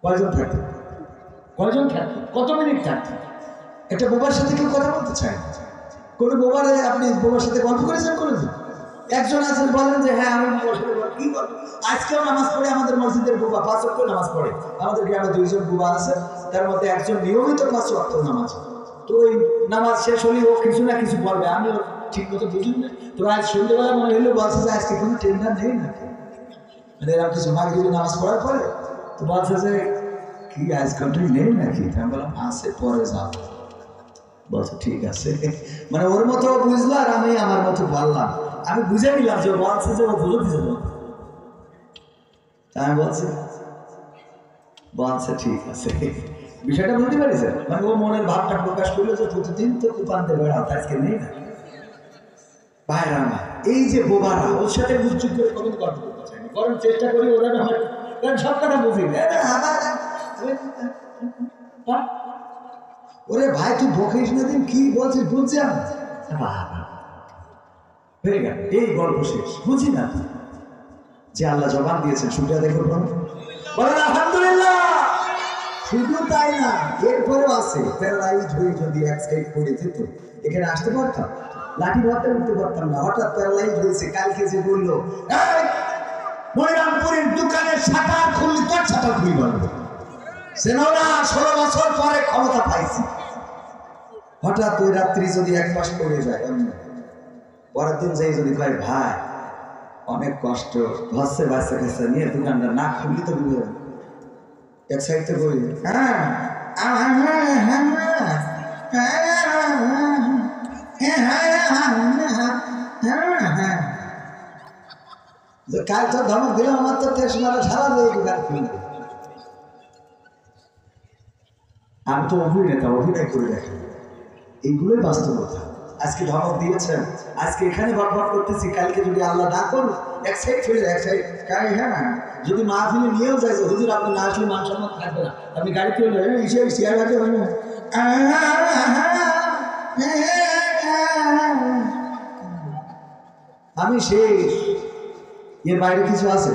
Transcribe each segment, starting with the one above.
কয়জন থাকতো, কয়জন থাকতো, কত মিনিট থাকতো? একটা বোবার সাথে কেউ কথা বলতে চায়? কোনো বোবারে আপনি বোবার সাথে গল্প করেছেন কোনোদিন? একজন আছেন বলেন যে হ্যাঁ আমি বোবার সাথে কি বলবো, আজকেও নামাজ পড়ে আমাদের মসজিদের বোবা 5 ওয়াক্ত নামাজ পড়ে। আমাদের গ্রামে 2 জন বোবা আছে, তার মধ্যে একজন নিয়মিত 5 ওয়াক্ত নামাজ। তো ওই নামাজ শেষ হলে ও কিছু না কিছু বলবে, আমি ঠিক মতো বুঝুন না। তো আজ সন্ধ্যেবেলা মনে হলো বলছে যে আজকে কোনো টেন্ডার নেই নাকি, মানে এরকম কিছু মাগরিবে নামাজ পড়ার পরে তো বলছে যে কি আজ কন্ট্রি নেই নাকি? আমি বললাম আছে, পরে যাবো। বলছে ঠিক আছে, মানে ওর মতো বুঝলো আর আমি আমার মতো বললাম। আমি বুঝে নিলাম যে বলছে যে ও ভুলে দিতে যাবো। আমি বলছে ঠিক আছে, বিষয়টা বুঝতে পারিছে। মানে ও মনের ভাবটা প্রকাশ করলো যে প্রতিদিন তো কুপান্তে বেড়াও, আজকে নেই না। বাইরে আমার এই যে বোবারা, ওর সাথে উচ্চুক করে কখন গল্প করতে চাইনি, বরং চেষ্টা করি ওরা আমার সব কথা বুঝি। ওরে ভাই তুই বকিস না, দিন কি বলছিস বুঝছি আমি। হয়ে গেল, এই গল্প শেষ। বুঝি না যে আল্লাহ জবান দিয়েছেন, শুক্রিয়া আদায় করবো, বলেন আলহামদুলিল্লাহ। শুধু তাই না, এরপরেও আছে প্যারালাইজড হয়ে যদি এক সাইড পড়ে যেত, এখানে আসতে পারতাম, লাঠি ধরতে উঠতে পারতাম না। হঠাৎ প্যারালাইজড হয়েছে, কালকে যে বললো মনিরামপুরের দোকানের শাটার খুললি, তোর শাটার খুলি বলবো সেনা 16 বছর পরে ক্ষমতা পাইছি। হঠাৎ ওই রাত্রি যদি 1 মাস পড়ে যায়, পরের দিন যাই যদি কয় ভাই অনেক কষ্ট হচ্ছে, বাচ্চা কাচ্চা নিয়ে দোকানটা না খুললি তো বুঝে এক সাইড থেকে বলি কাল তো ধমক দিলাম, আমার তো তেজ মারা সারা দোকান খুলবে। আমি তো অভিনেতা, অভিনয় করে দেখি, এইগুলোই বাস্তবতা। আজকে ধমক দিয়েছেন, আজকে এখানে বকবক করতেছি, কালকে যদি আল্লাহ না করুন এক সাইড হয়ে যায়, এক সাইড। হ্যাঁ, যদি মাহফিলে নিয়েও যায় যে হুজুর আপনি না আসলে মান সম্মান থাকবে না, আপনি গাড়িতে শেয়ার গাড়ি হয় না, আমি শেষ। এর বাইরে কিছু আছে?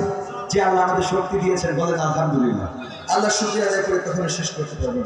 যে আল্লাহ আমাদের শক্তি দিয়েছেন, বলেন আলহামদুলিল্লাহ। আল্লাহ শুকরিয়া আদায় করে কখনো শেষ করতে পারবেন।